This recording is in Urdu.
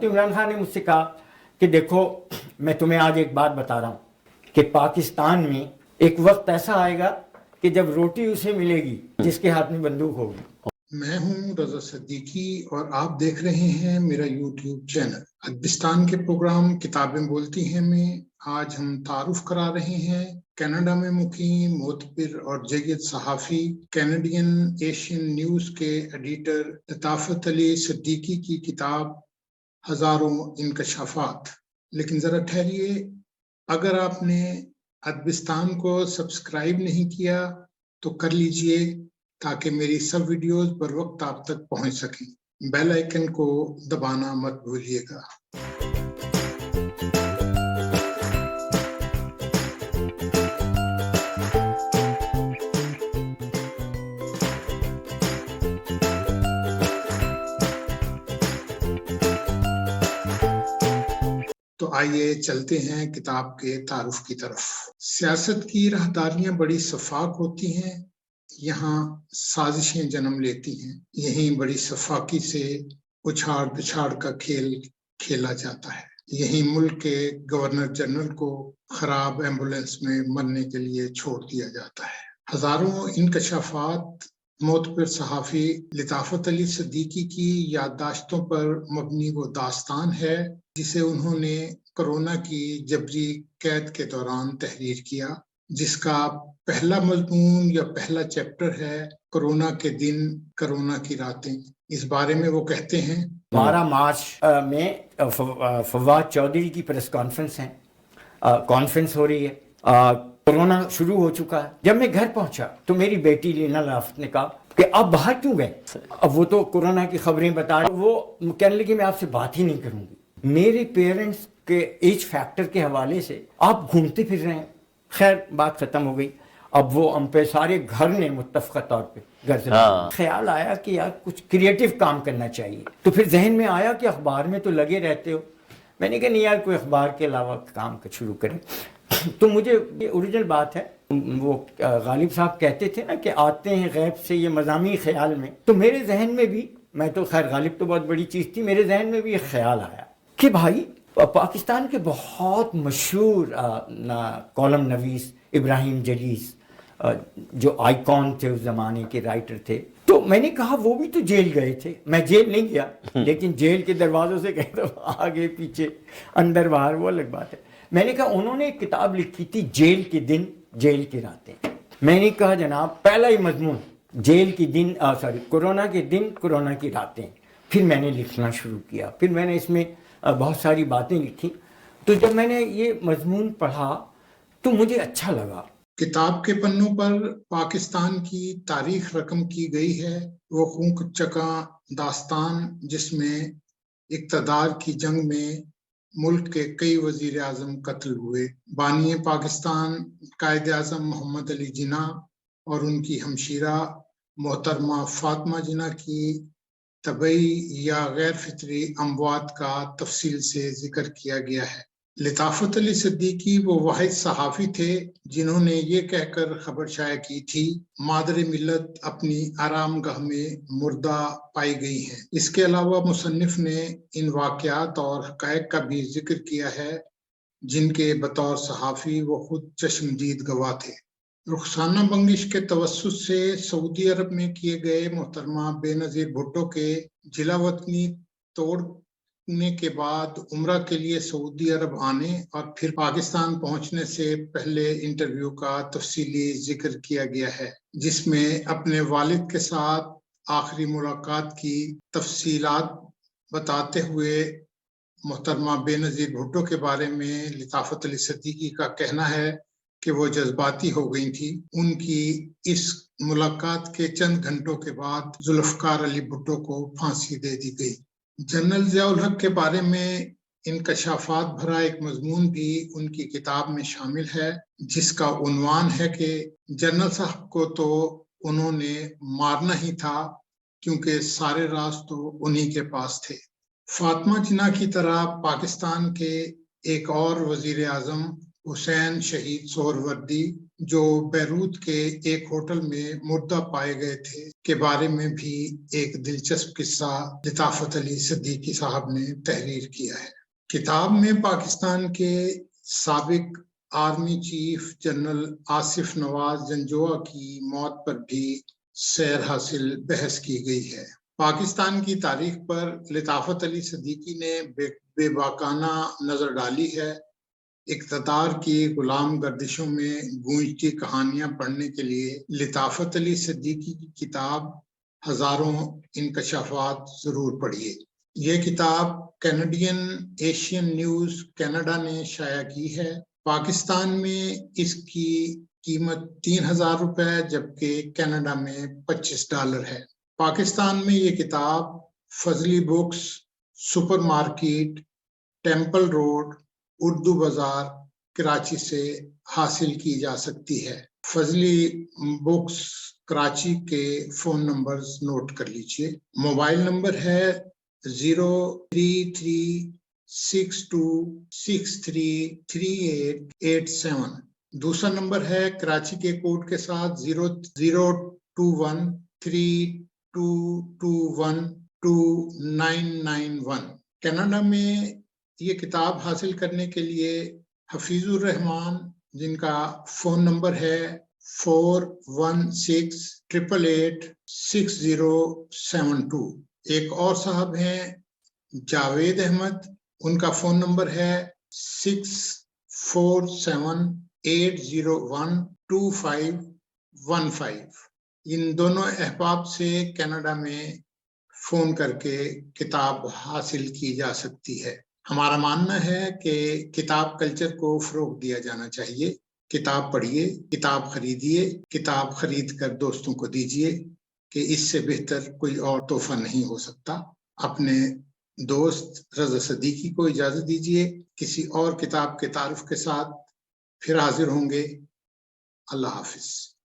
تو عمران خان نے مجھ سے کہا کہ دیکھو میں تمہیں آج ایک بات بتا رہا ہوں کہ پاکستان میں ایک وقت ایسا آئے گا کہ جب روٹی اسے ملے گی جس کے ہاتھ میں بندوق ہوگی. میں ہوں رضا صدیقی اور آپ دیکھ رہے ہیں میرا یوٹیوب چینل. ادبستان کے پروگرام کتابیں بولتی ہیں میں آج ہم تعارف کرا رہے ہیں کینیڈا میں مقیم معتبر اور جید صحافی کینیڈین ایشین نیوز کے ایڈیٹر لطافت علی صدیقی کی کتاب ہزاروں انکشافات. لیکن ذرا ٹھہریے، اگر آپ نے ادبستان کو سبسکرائب نہیں کیا تو کر لیجئے تاکہ میری سب ویڈیوز بر وقت آپ تک پہنچ سکیں. بیل آئیکن کو دبانا مت بھولیے گا. تو آئیے چلتے ہیں کتاب کے تعارف کی طرف. سیاست کی راہداریاں بڑی شفاف ہوتی ہیں، یہاں سازشیں جنم لیتی ہیں، یہیں بڑی شفاقی سے اچھاڑ پچھاڑ کا کھیل کھیلا جاتا ہے. یہیں ملک کے گورنر جنرل کو خراب ایمبولینس میں مرنے کے لیے چھوڑ دیا جاتا ہے. ہزاروں انکشافات معتبر صحافی لطافت علی صدیقی کی یادداشتوں پر مبنی وہ داستان ہے جسے انہوں نے کرونا کی جبری قید کے دوران تحریر کیا، جس کا پہلا مضمون یا پہلا چیپٹر ہے کرونا کے دن کرونا کی راتیں. اس بارے میں وہ کہتے ہیں 12 مارچ میں فواد چودھری کی پریس کانفرنس ہے، کانفرنس ہو رہی ہے، کورونا شروع ہو چکا ہے. جب میں گھر پہنچا تو میری بیٹی لینا لافت نے کہا کہ آپ باہر کیوں گئے؟ اب وہ تو کورونا کی خبریں بتا رہے، وہ کہنے لگی میں آپ سے بات ہی نہیں کروں گی. میرے پیرنٹس کے ایج فیکٹر کے حوالے سے آپ گھومتے پھر رہے ہیں. خیر بات ختم ہو گئی. اب وہ ہم پہ سارے گھر نے متفقہ طور پہ گھر سے خیال آیا کہ یار کچھ کریٹو کام کرنا چاہیے. تو پھر ذہن میں آیا کہ اخبار میں تو لگے رہتے ہو. میں نے کہا نہیں یار کوئی اخبار کے علاوہ کام شروع کریں. تو مجھے یہ اوریجنل بات ہے، وہ غالب صاحب کہتے تھے نا کہ آتے ہیں غیب سے یہ مضامی خیال میں. تو میرے ذہن میں بھی، میں تو خیر غالب تو بہت بڑی چیز تھی، میرے ذہن میں بھی یہ خیال آیا کہ بھائی پاکستان کے بہت مشہور کالم نویس ابراہیم جلیس جو آئیکن تھے اس زمانے کے رائٹر تھے، تو میں نے کہا وہ بھی تو جیل گئے تھے. میں جیل نہیں گیا لیکن جیل کے دروازوں سے کہتا ہوں آگے پیچھے اندر باہر وہ الگ بات ہے. میں نے کہا انہوں نے ایک کتاب لکھی تھی جیل کے دن جیل کی راتیں. میں نے کہا جناب پہلا ہی مضمون جیل کی دن کورونا کے دن کورونا کی راتیں. پھر میں نے لکھنا شروع کیا، پھر میں نے اس میں بہت ساری باتیں لکھی. تو جب میں نے یہ مضمون پڑھا تو مجھے اچھا لگا. کتاب کے پنوں پر پاکستان کی تاریخ رقم کی گئی ہے، وہ خونک چکا داستان جس میں اقتدار کی جنگ میں ملک کے کئی وزیر اعظم قتل ہوئے. بانی پاکستان قائد اعظم محمد علی جناح اور ان کی ہمشیرہ محترمہ فاطمہ جناح کی طبعی یا غیر فطری اموات کا تفصیل سے ذکر کیا گیا ہے. لطافت علی صدیقی وہ واحد صحافی تھے جنہوں نے یہ کہہ کر خبر شائع کی تھی مادر ملت اپنی آرام گاہ میں مردہ پائی گئی ہیں. اس کے علاوہ مصنف نے ان واقعات اور حقائق کا بھی ذکر کیا ہے جن کے بطور صحافی وہ خود چشمدید گواہ تھے. رخسانہ بنگش کے توسط سے سعودی عرب میں کیے گئے محترمہ بے نظیر بھٹو کے جلا وطنی توڑنے کے بعد عمرہ کے لیے سعودی عرب آنے اور پھر پاکستان پہنچنے سے پہلے انٹرویو کا تفصیلی ذکر کیا گیا ہے، جس میں اپنے والد کے ساتھ آخری ملاقات کی تفصیلات بتاتے ہوئے محترمہ بے نظیر بھٹو کے بارے میں لطافت علی صدیقی کا کہنا ہے کہ وہ جذباتی ہو گئی تھی. ان کی اس ملاقات کے چند گھنٹوں کے بعد ذوالفقار علی بھٹو کو پھانسی دے دی گئی. جنرل ضیاء الحق کے بارے میں انکشافات بھرا ایک مضمون بھی ان کی کتاب میں شامل ہے جس کا عنوان ہے کہ جنرل صاحب کو تو انہوں نے مارنا ہی تھا کیونکہ سارے راز تو انہی کے پاس تھے. فاطمہ جناح کی طرح پاکستان کے ایک اور وزیر اعظم حسین شہید سہروردی جو بیروت کے ایک ہوٹل میں مردہ پائے گئے تھے کے بارے میں بھی ایک دلچسپ قصہ لطافت علی صدیقی صاحب نے تحریر کیا ہے۔ کتاب میں پاکستان کے سابق آرمی چیف جنرل آصف نواز جنجوعہ کی موت پر بھی سیر حاصل بحث کی گئی ہے۔ پاکستان کی تاریخ پر لطافت علی صدیقی نے بے باکانہ نظر ڈالی ہے۔ اقتدار کی غلام گردشوں میں گونجتی کہانیاں پڑھنے کے لیے لطافت علی صدیقی کی کتاب ہزاروں انکشافات ضرور پڑھیے۔ یہ کتاب کینیڈین ایشین نیوز کینیڈا نے شائع کی ہے۔ پاکستان میں اس کی قیمت $3000 جبکہ کینیڈا میں $25 ہے۔ پاکستان میں یہ کتاب Fazli books, super market, temple road, Urdu بازار، کراچی سے حاصل کی جا سکتی ہے۔ فضلی بکس کراچی کے فون نمبرز نوٹ کر لیجئے۔ موبائل نمبر ہے 03362633887۔ دوسرا نمبر ہے کراچی کے کوڈ کے ساتھ 00213221291۔ کینیڈا میں یہ کتاب حاصل کرنے کے لیے حفیظ الرحمان، جن کا فون نمبر ہے 4168886072۔ ایک اور صاحب ہیں جاوید احمد، ان کا فون نمبر ہے 6478012515۔ ان دونوں احباب سے کینیڈا میں فون کر کے کتاب حاصل کی جا سکتی ہے۔ ہمارا ماننا ہے کہ کتاب کلچر کو فروغ دیا جانا چاہیے۔ کتاب پڑھیے، کتاب خریدیے، کتاب خرید کر دوستوں کو دیجیے کہ اس سے بہتر کوئی اور تحفہ نہیں ہو سکتا۔ اپنے دوست رضا صدیقی کو اجازت دیجیے، کسی اور کتاب کے تعارف کے ساتھ پھر حاضر ہوں گے۔ اللہ حافظ۔